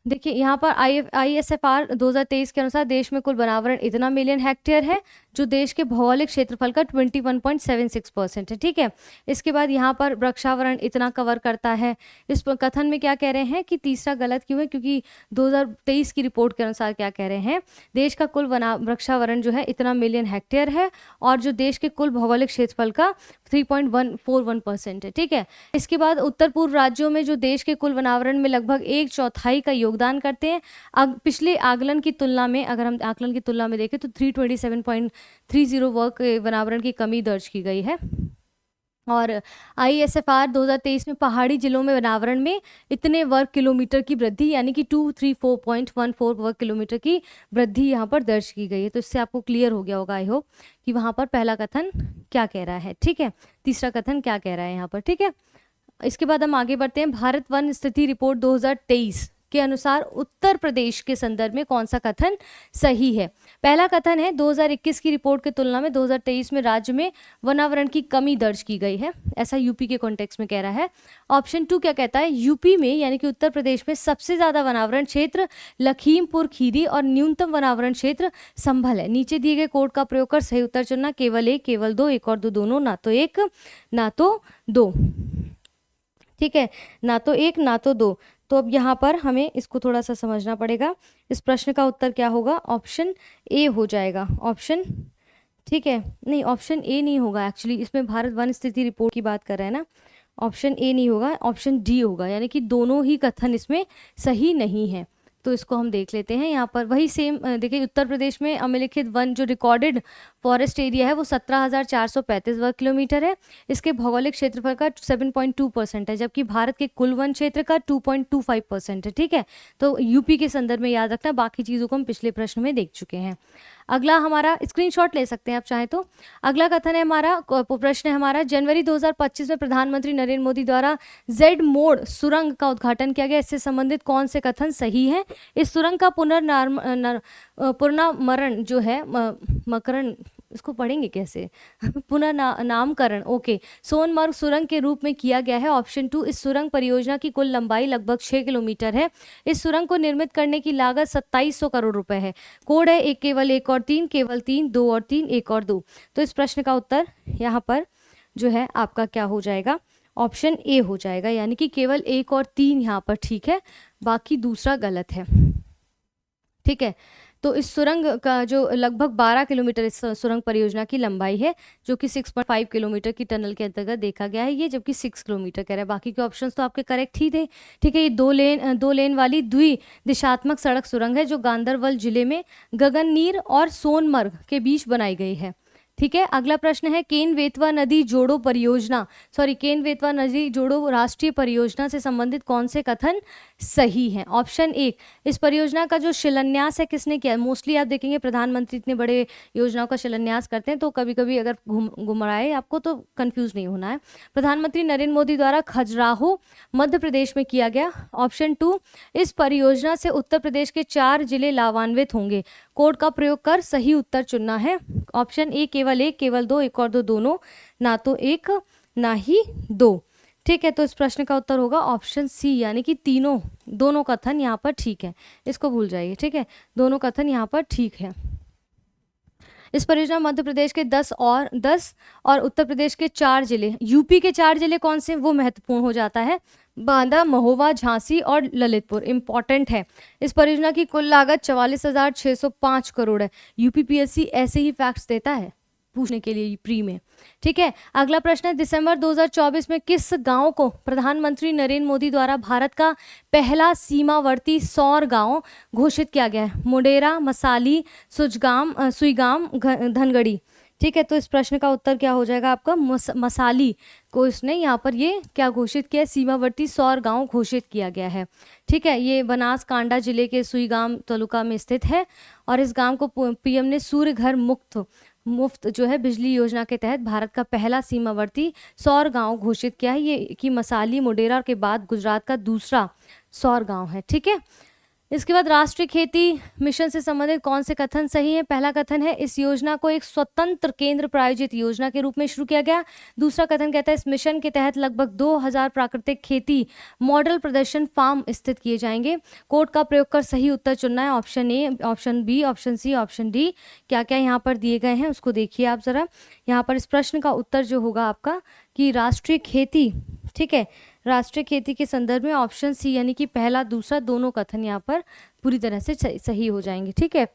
देखिए यहाँ पर ISFR 2023 के अनुसार देश में कुल वनावरण इतना मिलियन हेक्टेयर है जो देश के भौगोलिक क्षेत्रफल का 21.76% है। ठीक है, इसके बाद यहाँ पर वृक्षावरण इतना कवर करता है। इस कथन में क्या कह रहे हैं कि तीसरा गलत क्यों है, क्योंकि 2023 की रिपोर्ट के अनुसार क्या कह रहे हैं, देश का कुल वृक्षावरण जो है इतना मिलियन हेक्टेयर है और जो देश के कुल भौगोलिक क्षेत्रफल का 3.141% है। ठीक है, इसके बाद उत्तर पूर्व राज्यों में जो देश के कुल वनावरण में लगभग 1/4 का योगदान करते हैं। पिछले आकलन की तुलना में, अगर हम आकलन की तुलना में देखें तो 327.30 वर्ग वनावरण की कमी दर्ज की गई है। और ISFR 2023 में पहाड़ी जिलों में वनावरण में इतने वर्ग किलोमीटर की वृद्धि यानी कि 234.14 वर्ग किलोमीटर की वृद्धि यहाँ पर दर्ज की गई है। तो इससे आपको क्लियर हो गया होगा आई होप कि वहाँ पर पहला कथन क्या कह रहा है। ठीक है, तीसरा कथन क्या कह रहा है यहाँ पर। ठीक है, इसके बाद हम आगे बढ़ते हैं। भारत वन स्थिति रिपोर्ट 2023 के अनुसार उत्तर प्रदेश के संदर्भ में कौन सा कथन सही है। पहला कथन है 2021 की रिपोर्ट की तुलना में 2023 में राज्य में वनावरण की कमी दर्ज की गई है, ऐसा यूपी के कॉन्टेक्स्ट में कह रहा है। ऑप्शन 2 क्या कहता है, यूपी में यानी कि उत्तर प्रदेश में सबसे ज्यादा वनावरण क्षेत्र लखीमपुर खीरी और न्यूनतम वनावरण क्षेत्र संभल है। नीचे दिए गए कोड का प्रयोग कर सही उत्तर चुनना, केवल एक, केवल दो, एक और दो, दोनों, ना तो एक ना तो दो। ठीक है, ना तो एक ना तो दो। तो अब यहाँ पर हमें इसको थोड़ा सा समझना पड़ेगा। इस प्रश्न का उत्तर क्या होगा, ऑप्शन ए हो जाएगा। ऑप्शन, ठीक है, नहीं ऑप्शन ए नहीं होगा एक्चुअली, इसमें भारत वन स्थिति रिपोर्ट की बात कर रहे हैं ना। ऑप्शन ए नहीं होगा, ऑप्शन डी होगा, यानी कि दोनों ही कथन इसमें सही नहीं है। तो इसको हम देख लेते हैं। यहाँ पर वही सेम देखिए, उत्तर प्रदेश में अमेलिखित वन जो रिकॉर्डेड फॉरेस्ट एरिया है वो 17,435 वर्ग किलोमीटर है। इसके भौगोलिक क्षेत्रफल का 7.2% है, जबकि भारत के कुल वन क्षेत्र का 2.25% है। ठीक है, तो यूपी के संदर्भ में याद रखना, बाकी चीज़ों को हम पिछले प्रश्न में देख चुके हैं। अगला हमारा स्क्रीनशॉट ले सकते हैं आप चाहें तो। अगला कथन है हमारा, प्रश्न है हमारा, जनवरी 2025 में प्रधानमंत्री नरेंद्र मोदी द्वारा जेड मोड़ सुरंग का उद्घाटन किया गया। इससे संबंधित कौन से कथन सही है। इस सुरंग का पुनर्नामकरण जो है, मकरण इसको पढ़ेंगे कैसे नामकरण, ओके, सोनमर्ग सुरंग के रूप में किया गया है। ऑप्शन 2, इस सुरंग परियोजना की कुल लंबाई लगभग 6 किलोमीटर है। इस सुरंग को निर्मित करने की लागत 2700 करोड़ रुपए है। कोड है एक, केवल एक और तीन, केवल तीन, दो और तीन, एक और दो। तो इस प्रश्न का उत्तर यहाँ पर जो है आपका क्या हो जाएगा, ऑप्शन ए हो जाएगा, यानी कि केवल एक और तीन यहाँ पर ठीक है, बाकी दूसरा गलत है। ठीक है, तो इस सुरंग का जो लगभग 12 किलोमीटर इस सुरंग परियोजना की लंबाई है, जो कि 6.5 किलोमीटर की टनल के अंतर्गत देखा गया है ये, जबकि 6 किलोमीटर कह रहा है। बाकी के ऑप्शंस तो आपके करेक्ट ही थे। ठीक है, ये दो लेन वाली द्विदिशात्मक सड़क सुरंग है जो गांधरबल जिले में गगननीर और सोनमर्ग के बीच बनाई गई है। ठीक है, अगला प्रश्न है, केन बेतवा नदी जोड़ो राष्ट्रीय परियोजना से संबंधित कौन से कथन सही हैं। ऑप्शन 1, इस परियोजना का जो शिलान्यास है किसने किया। मोस्टली आप देखेंगे प्रधानमंत्री इतने बड़े योजनाओं का शिलान्यास करते हैं, तो कभी कभी अगर घुमराए आपको तो कंफ्यूज नहीं होना है। प्रधानमंत्री नरेंद्र मोदी द्वारा खजुराहो मध्य प्रदेश में किया गया। ऑप्शन 2, इस परियोजना से उत्तर प्रदेश के 4 जिले लाभान्वित होंगे। कोड का प्रयोग कर सही उत्तर चुनना है। ऑप्शन ए, केवल एक, केवल दो, एक और दो, दोनों, ना तो एक ना ही दो। ठीक है, तो इस प्रश्न का उत्तर होगा ऑप्शन सी, यानी कि दोनों कथन यहाँ पर ठीक है, इसको भूल जाइए। ठीक है, दोनों कथन यहाँ पर ठीक है। इस परियोजना मध्य प्रदेश के 10 और उत्तर प्रदेश के 4 जिले, यूपी के 4 जिले कौन से वो महत्वपूर्ण हो जाता है, बांदा, महोबा, झांसी और ललितपुर, इंपॉर्टेंट है। इस परियोजना की कुल लागत 44,605 करोड़ है। यूपीपीएससी ऐसे ही फैक्ट्स देता है पूछने के लिए प्री में। ठीक है, अगला प्रश्न है, दिसंबर 2024 में किस गांव को प्रधानमंत्री नरेंद्र मोदी द्वारा भारत का पहला सीमावर्ती सौर गांव घोषित किया गया है। मुडेरा, मसाली, सुईगाम, धनगढ़ी। ठीक है, तो इस प्रश्न का उत्तर क्या हो जाएगा आपका, मसाली को इसने यहाँ पर ये क्या घोषित किया, सीमावर्ती सौर गांव घोषित किया गया है। ठीक है, ये बनासकांडा जिले के सुईगाम तालुका में स्थित है और इस गांव को पीएम ने सूर्य घर मुफ्त जो है बिजली योजना के तहत भारत का पहला सीमावर्ती सौर गांव घोषित किया है। ये कि मसाली, मुडेरा के बाद गुजरात का दूसरा सौर गांव है। ठीक है, इसके बाद राष्ट्रीय खेती मिशन से संबंधित कौन से कथन सही है? पहला कथन है इस योजना को एक स्वतंत्र केंद्र प्रायोजित योजना के रूप में शुरू किया गया। दूसरा कथन कहता है इस मिशन के तहत लगभग 2000 प्राकृतिक खेती मॉडल प्रदर्शन फार्म स्थित किए जाएंगे। कोड का प्रयोग कर सही उत्तर चुनना है, option A, option B, option C, option D. क्या क्या यहाँ पर दिए गए हैं उसको देखिए आप जरा। यहाँ पर इस प्रश्न का उत्तर जो होगा आपका कि राष्ट्रीय खेती, ठीक है, राष्ट्रीय खेती के संदर्भ में ऑप्शन सी यानी कि पहला दूसरा दोनों कथन यहाँ पर पूरी तरह से सही हो जाएंगे। ठीक है,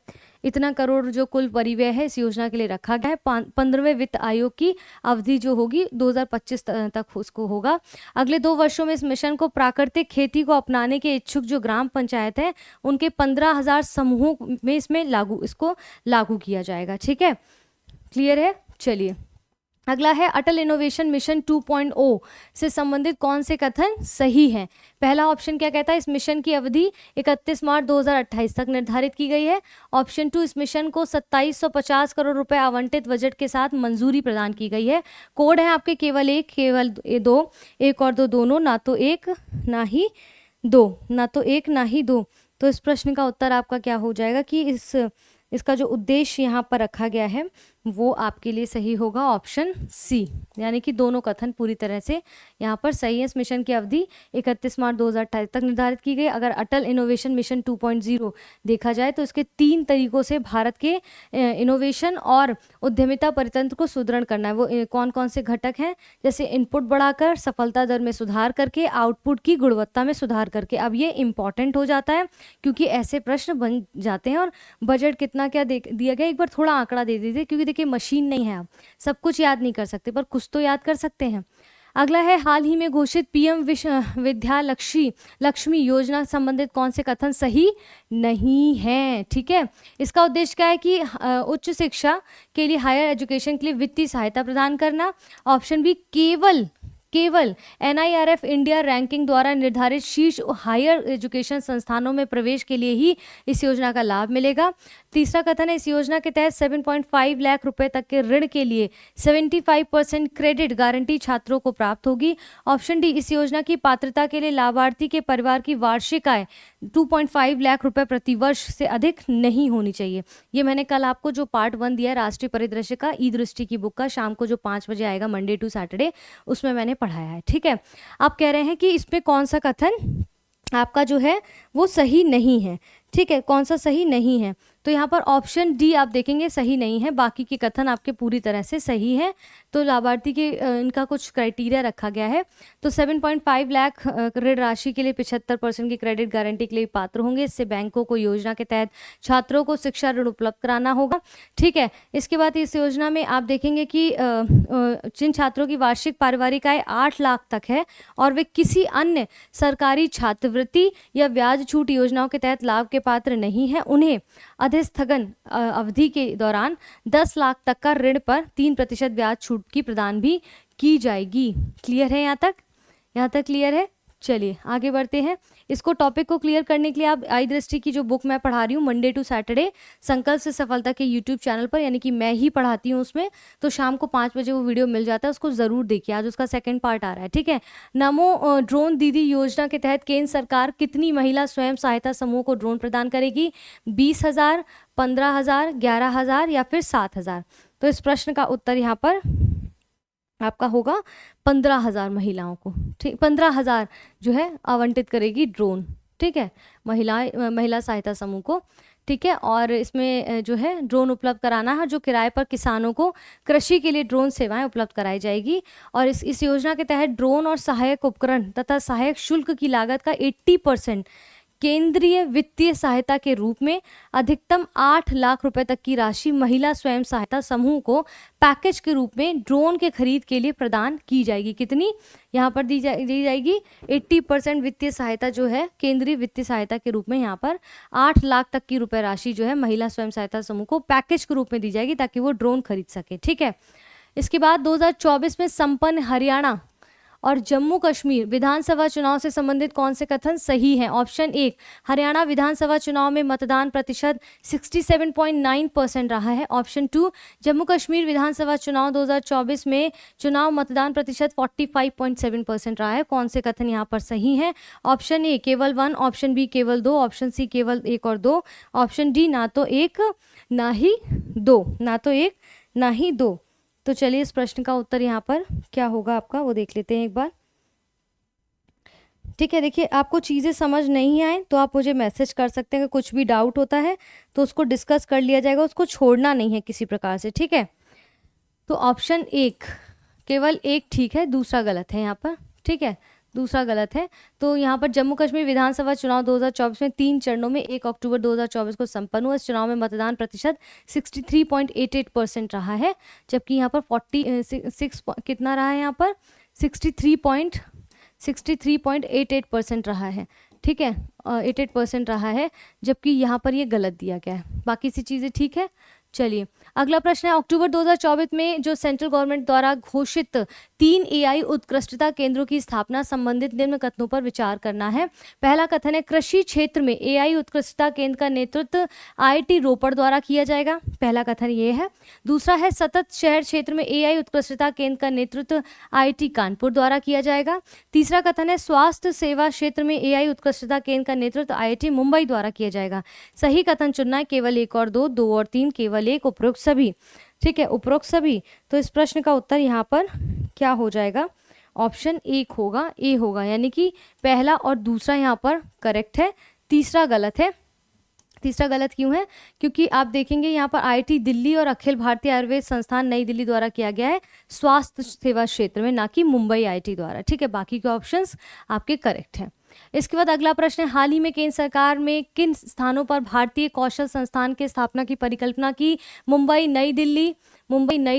इतना करोड़ जो कुल परिव्यय है इस योजना के लिए रखा गया है। 15वें वित्त आयोग की अवधि जो होगी 2025 तक उसको होगा। अगले 2 वर्षों में इस मिशन को प्राकृतिक खेती को अपनाने के इच्छुक जो ग्राम पंचायत है उनके 15,000 समूहों में इसमें इसको लागू किया जाएगा। ठीक है, क्लियर है? चलिए अगला है अटल इनोवेशन मिशन 2.0 से संबंधित कौन से कथन सही हैं? पहला ऑप्शन क्या कहता है इस मिशन की अवधि 31 मार्च 2028 तक निर्धारित की गई है। ऑप्शन 2 इस मिशन को 2750 करोड़ रुपए आवंटित बजट के साथ मंजूरी प्रदान की गई है। कोड है आपके केवल एक, केवल दो, एक और दो दोनों, ना तो एक ना ही दो, ना तो एक ना ही दो। तो इस प्रश्न का उत्तर आपका क्या हो जाएगा कि इसका जो उद्देश्य यहाँ पर रखा गया है वो आपके लिए सही होगा ऑप्शन सी, यानी कि दोनों कथन पूरी तरह से यहाँ पर सही है। इस मिशन की अवधि 31 मार्च 2028 तक निर्धारित की गई। अगर अटल इनोवेशन मिशन 2.0 देखा जाए तो इसके 3 तरीकों से भारत के इनोवेशन और उद्यमिता परितंत्र को सुदृढ़ करना है। वो कौन कौन से घटक हैं? जैसे इनपुट बढ़ाकर, सफलता दर में सुधार करके, आउटपुट की गुणवत्ता में सुधार करके। अब ये इंपॉर्टेंट हो जाता है क्योंकि ऐसे प्रश्न बन जाते हैं। और बजट कितना क्या दिया गया, एक बार थोड़ा आंकड़ा दे दीजिए क्योंकि देखिए मशीन नहीं है, आप सब कुछ याद नहीं कर सकते पर कुछ तो याद कर सकते हैं। अगला है हाल ही में घोषित पीएम विद्या लक्ष्मी योजना संबंधित कौन से कथन सही नहीं है? ठीक है, इसका उद्देश्य क्या है कि उच्च शिक्षा के लिए, हायर एजुकेशन के लिए वित्तीय सहायता प्रदान करना। ऑप्शन बी केवल NIRF इंडिया रैंकिंग द्वारा निर्धारित शीर्ष हायर एजुकेशन संस्थानों में प्रवेश के लिए ही इस योजना का लाभ मिलेगा। तीसरा कथन है इस योजना के तहत 7.5 लाख रुपए तक के ऋण के लिए 75% क्रेडिट गारंटी छात्रों को प्राप्त होगी। ऑप्शन डी इस योजना की पात्रता के लिए लाभार्थी के परिवार की वार्षिक आय 2.5 लाख रुपए प्रति वर्ष से अधिक नहीं होनी चाहिए। ये मैंने कल आपको जो पार्ट 1 दिया राष्ट्रीय परिदृश्य का, ई दृष्टि की बुक का, शाम को जो 5 बजे आएगा मंडे टू सैटरडे, उसमें मैंने पढ़ाया है। ठीक है, आप कह रहे हैं कि इसमें कौन सा कथन आपका जो है वो सही नहीं है। ठीक है, कौन सा सही नहीं है? तो यहाँ पर ऑप्शन डी आप देखेंगे सही नहीं है, बाकी के कथन आपके पूरी तरह से सही है। तो लाभार्थी के इनका कुछ क्राइटेरिया रखा गया है। तो 7.5 लाख ऋण राशि के लिए 75% की क्रेडिट गारंटी के लिए पात्र होंगे। इससे बैंकों को योजना के तहत छात्रों को शिक्षा ऋण उपलब्ध कराना होगा। ठीक है, इसके बाद इस योजना में आप देखेंगे कि जिन छात्रों की वार्षिक पारिवारिक आय 8 लाख तक है और वे किसी अन्य सरकारी छात्रवृत्ति या ब्याज छूट योजनाओं के तहत लाभ के पात्र नहीं है, उन्हें अधिस्थगन अवधि के दौरान 10 लाख तक का ऋण पर 3% ब्याज छूट की प्रदान भी की जाएगी। क्लियर है यहाँ तक? यहाँ तक क्लियर है? चलिए आगे बढ़ते हैं। इसको टॉपिक को क्लियर करने के लिए आप आई दृष्टि की जो बुक मैं पढ़ा रही हूँ मंडे टू सैटरडे संकल्प से सफलता के यूट्यूब चैनल पर, यानी कि मैं ही पढ़ाती हूँ उसमें, तो शाम को 5 बजे वो वीडियो मिल जाता है, उसको ज़रूर देखिए। आज उसका सेकंड पार्ट आ रहा है। ठीक है, नमो ड्रोन दीदी योजना के तहत केंद्र सरकार कितनी महिला स्वयं सहायता समूह को ड्रोन प्रदान करेगी? 20,000, 15,000, 11,000 या फिर 7,000? तो इस प्रश्न का उत्तर यहाँ पर आपका होगा 15,000 महिलाओं को। ठीक, 15,000 जो है आवंटित करेगी ड्रोन। ठीक है, महिला सहायता समूह को। ठीक है, और इसमें जो है ड्रोन उपलब्ध कराना है, जो किराए पर किसानों को कृषि के लिए ड्रोन सेवाएं उपलब्ध कराई जाएगी। और इस योजना के तहत ड्रोन और सहायक उपकरण तथा सहायक शुल्क की लागत का 80% केंद्रीय वित्तीय सहायता के रूप में अधिकतम 8 लाख रुपए तक की राशि महिला स्वयं सहायता समूह को पैकेज के रूप में ड्रोन के खरीद के लिए प्रदान की जाएगी। कितनी यहाँ पर दी जाएगी? 80% वित्तीय सहायता जो है केंद्रीय वित्तीय सहायता के रूप में यहाँ पर 8 लाख तक की रुपए राशि जो है महिला स्वयं सहायता समूह को पैकेज के रूप में दी जाएगी ताकि वो ड्रोन खरीद सके। ठीक है, इसके बाद 2024 में संपन्न हरियाणा और जम्मू कश्मीर विधानसभा चुनाव से संबंधित कौन से कथन सही हैं? ऑप्शन 1, हरियाणा विधानसभा चुनाव में मतदान प्रतिशत 67.9% रहा है। ऑप्शन 2, जम्मू कश्मीर विधानसभा चुनाव 2024 में चुनाव मतदान प्रतिशत 45.7% रहा है। कौन से कथन यहाँ पर सही हैं? ऑप्शन ए केवल 1, ऑप्शन बी केवल 2, ऑप्शन सी केवल 1 और 2, ऑप्शन डी ना तो 1 ना ही 2, ना तो 1 ना ही 2। तो चलिए इस प्रश्न का उत्तर यहाँ पर क्या होगा आपका वो देख लेते हैं एक बार। ठीक है, देखिए आपको चीज़ें समझ नहीं आए तो आप मुझे मैसेज कर सकते हैं। अगर कुछ भी डाउट होता है तो उसको डिस्कस कर लिया जाएगा, उसको छोड़ना नहीं है किसी प्रकार से। ठीक है, तो ऑप्शन 1 केवल 1 ठीक है, दूसरा गलत है यहाँ पर। ठीक है, दूसरा गलत है। तो यहाँ पर जम्मू कश्मीर विधानसभा चुनाव 2024 में 3 चरणों में 1 अक्टूबर 2024 को संपन्न हुआ। इस चुनाव में मतदान प्रतिशत 63.88% रहा है, जबकि यहाँ पर 46 कितना रहा है, यहाँ पर 63.88% रहा है। ठीक है, 88% रहा है, जबकि यहाँ पर ये गलत दिया गया है। बाकी सी चीज़ें ठीक है। चलिए अगला प्रश्न है, अक्टूबर 2024 में जो सेंट्रल गवर्नमेंट द्वारा घोषित 3 एआई उत्कृष्टता केंद्रों की स्थापना संबंधित निम्न कथनों पर विचार करना है। पहला कथन है, कृषि क्षेत्र में एआई उत्कृष्टता केंद्र का नेतृत्व आईआईटी रोपड़ द्वारा किया जाएगा। पहला कथन ये है। दूसरा है, सतत शहर क्षेत्र में एआई उत्कृष्टता केंद्र का नेतृत्व आईआईटी कानपुर द्वारा किया जाएगा। तीसरा कथन है, स्वास्थ्य सेवा क्षेत्र में एआई उत्कृष्टता केंद्र का नेतृत्व आईआईटी मुंबई द्वारा किया जाएगा। सही कथन चुनना है, केवल 1 और 2, 2 और 3, केवल 1, उपरोक्त सभी। ठीक है, उपरोक्त सभी। तो इस प्रश्न का उत्तर यहाँ पर क्या हो जाएगा? ऑप्शन 1 होगा, ए होगा, यानी कि पहला और दूसरा यहाँ पर करेक्ट है, तीसरा गलत है। तीसरा गलत क्यों है? क्योंकि आप देखेंगे यहाँ पर आईआईटी दिल्ली और अखिल भारतीय आयुर्वेद संस्थान नई दिल्ली द्वारा किया गया है स्वास्थ्य सेवा क्षेत्र में, ना कि मुंबई आईआईटी द्वारा। ठीक है, बाकी के ऑप्शंस आपके करेक्ट हैं। इसके बाद अगला प्रश्न है, हाल ही में केंद्र सरकार में किन स्थानों पर भारतीय कौशल संस्थान की स्थापना की परिकल्पना की? मुंबई, नई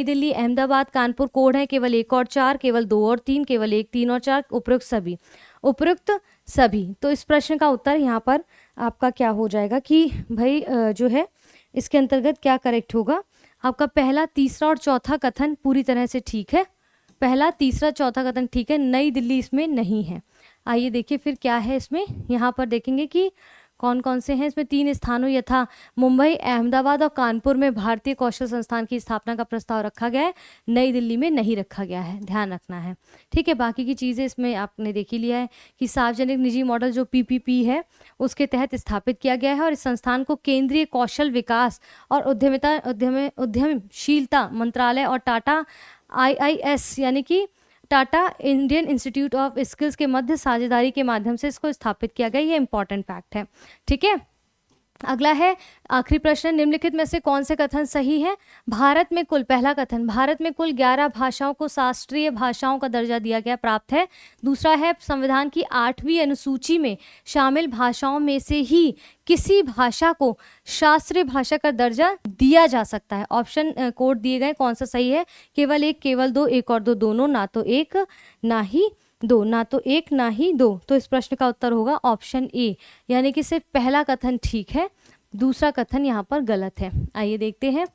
दिल्ली, अहमदाबाद, कानपुर। कोड है केवल 1 और 4, केवल 2 और 3, केवल 1, 3 और 4, उपयुक्त सभी। उपयुक्त सभी। तो इस प्रश्न का उत्तर यहाँ पर आपका क्या हो जाएगा कि भाई जो है इसके अंतर्गत क्या करेक्ट होगा? आपका पहला, तीसरा और चौथा कथन पूरी तरह से ठीक है। पहला, तीसरा, चौथा कथन ठीक है, नई दिल्ली इसमें नहीं है। आइए देखिए फिर क्या है इसमें। यहाँ पर देखेंगे कि कौन कौन से हैं इसमें। 3 स्थानों यथा मुंबई, अहमदाबाद और कानपुर में भारतीय कौशल संस्थान की स्थापना का प्रस्ताव रखा गया है, नई दिल्ली में नहीं रखा गया है, ध्यान रखना है। ठीक है, बाकी की चीज़ें इसमें आपने देख ही लिया है कि सार्वजनिक निजी मॉडल जो पीपीपी है उसके तहत स्थापित किया गया है और इस संस्थान को केंद्रीय कौशल विकास और उद्यमशीलता मंत्रालय और टाटा IIS यानी कि Tata Indian institute of skills के मध्य साझेदारी के माध्यम से इसको स्थापित किया गया। ये इंपॉर्टेंट फैक्ट है। ठीक है, अगला है आखिरी प्रश्न, निम्नलिखित में से कौन से कथन सही है? भारत में कुल, पहला कथन, भारत में कुल 11 भाषाओं को शास्त्रीय भाषाओं का दर्जा दिया गया प्राप्त है। दूसरा है, संविधान की 8वीं अनुसूची में शामिल भाषाओं में से ही किसी भाषा को शास्त्रीय भाषा का दर्जा दिया जा सकता है। ऑप्शन कोड दिए गए, कौन सा सही है? केवल 1, केवल 2, 1 और 2 दोनों, ना तो 1 ना ही 2, ना तो 1 ना ही 2। तो इस प्रश्न का उत्तर होगा ऑप्शन ए, यानी कि सिर्फ पहला कथन ठीक है, दूसरा कथन यहाँ पर गलत है। आइए देखते हैं।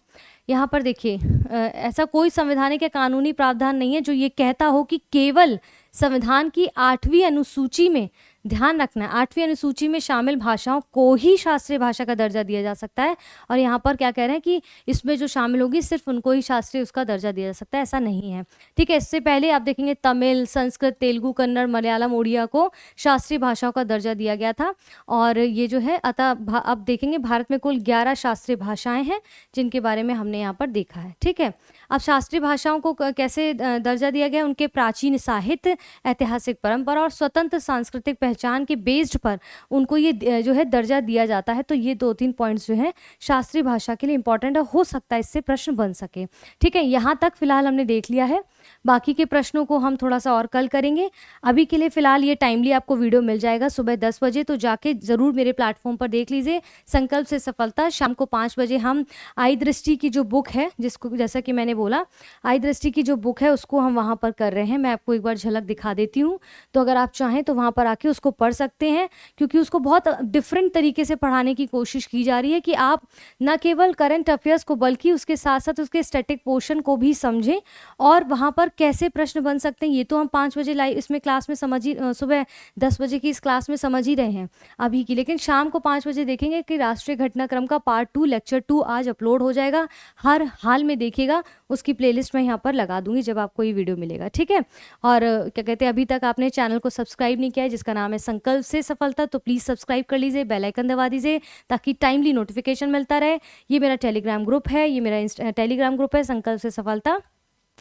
यहाँ पर देखिए ऐसा कोई संवैधानिक या कानूनी प्रावधान नहीं है जो ये कहता हो कि केवल संविधान की 8वीं अनुसूची में, ध्यान रखना है, 8वीं अनुसूची में शामिल भाषाओं को ही शास्त्रीय भाषा का दर्जा दिया जा सकता है। और यहाँ पर क्या कह रहे हैं कि इसमें जो शामिल होगी सिर्फ उनको ही शास्त्रीय उसका दर्जा दिया जा सकता है, ऐसा नहीं है। ठीक है, इससे पहले आप देखेंगे तमिल, संस्कृत, तेलुगु, कन्नड़, मलयालम, उड़िया को शास्त्रीय भाषाओं का दर्जा दिया गया था। और ये जो है अतः अब देखेंगे भारत में कुल 11 शास्त्रीय भाषाएं हैं जिनके बारे में हमने यहाँ पर देखा है। ठीक है, अब शास्त्रीय भाषाओं को कैसे दर्जा दिया गया? उनके प्राचीन साहित्य, ऐतिहासिक परंपरा और स्वतंत्र सांस्कृतिक पहचान के बेस्ड पर उनको ये जो है दर्जा दिया जाता है। तो ये 2-3 पॉइंट्स जो है शास्त्रीय भाषा के लिए इंपॉर्टेंट हो सकता है, इससे प्रश्न बन सके। ठीक है, यहाँ तक फिलहाल हमने देख लिया है, बाकी के प्रश्नों को हम थोड़ा सा और कल करेंगे। अभी के लिए फिलहाल ये टाइमली आपको वीडियो मिल जाएगा सुबह 10 बजे, तो जाके ज़रूर मेरे प्लेटफॉर्म पर देख लीजिए। संकल्प से सफलता, शाम को 5 बजे हम आई दृष्टि की जो बुक है, जिसको जैसा कि मैंने बोला आई दृष्टि की जो बुक है उसको हम वहाँ पर कर रहे हैं। मैं आपको एक बार झलक दिखा देती हूँ, तो अगर आप चाहें तो वहाँ पर आके उसको उसको पढ़ सकते हैं, क्योंकि उसको बहुत डिफरेंट तरीके से पढ़ाने की कोशिश की जा रही है कि आप न केवल करंट अफेयर्स को बल्कि उसके साथ साथ उसके स्टैटिक पोर्शन को भी समझें और वहाँ पर कैसे प्रश्न बन सकते हैं। ये तो हम 5 बजे लाइव इसमें क्लास में समझ ही सुबह 10 बजे की इस क्लास में समझ ही रहे हैं अभी की, लेकिन शाम को 5 बजे देखेंगे कि राष्ट्रीय घटनाक्रम का पार्ट 2 लेक्चर 2 आज अपलोड हो जाएगा। हर हाल में देखिएगा, उसकी प्लेलिस्ट मैं यहाँ पर लगा दूंगी जब आपको ये वीडियो मिलेगा, ठीक है। और क्या कहते हैं, अभी तक आपने चैनल को सब्सक्राइब नहीं किया है जिसका नाम है संकल्प से सफलता, तो प्लीज़ सब्सक्राइब कर लीजिए, बेल आइकन दबा दीजिए ताकि टाइमली नोटिफिकेशन मिलता रहे। ये मेरा टेलीग्राम ग्रुप है, ये मेरा टेलीग्राम ग्रुप है संकल्प से सफलता,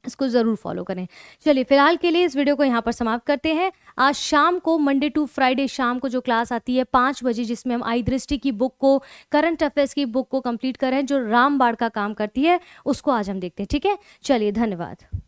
इसको ज़रूर फॉलो करें। चलिए फिलहाल के लिए इस वीडियो को यहाँ पर समाप्त करते हैं। आज शाम को मंडे टू फ्राइडे शाम को जो क्लास आती है 5 बजे, जिसमें हम आई दृष्टि की बुक को, करंट अफेयर्स की बुक को कंप्लीट कर रहे हैं जो रामबाड़ का काम करती है, उसको आज हम देखते हैं, ठीक है। चलिए धन्यवाद।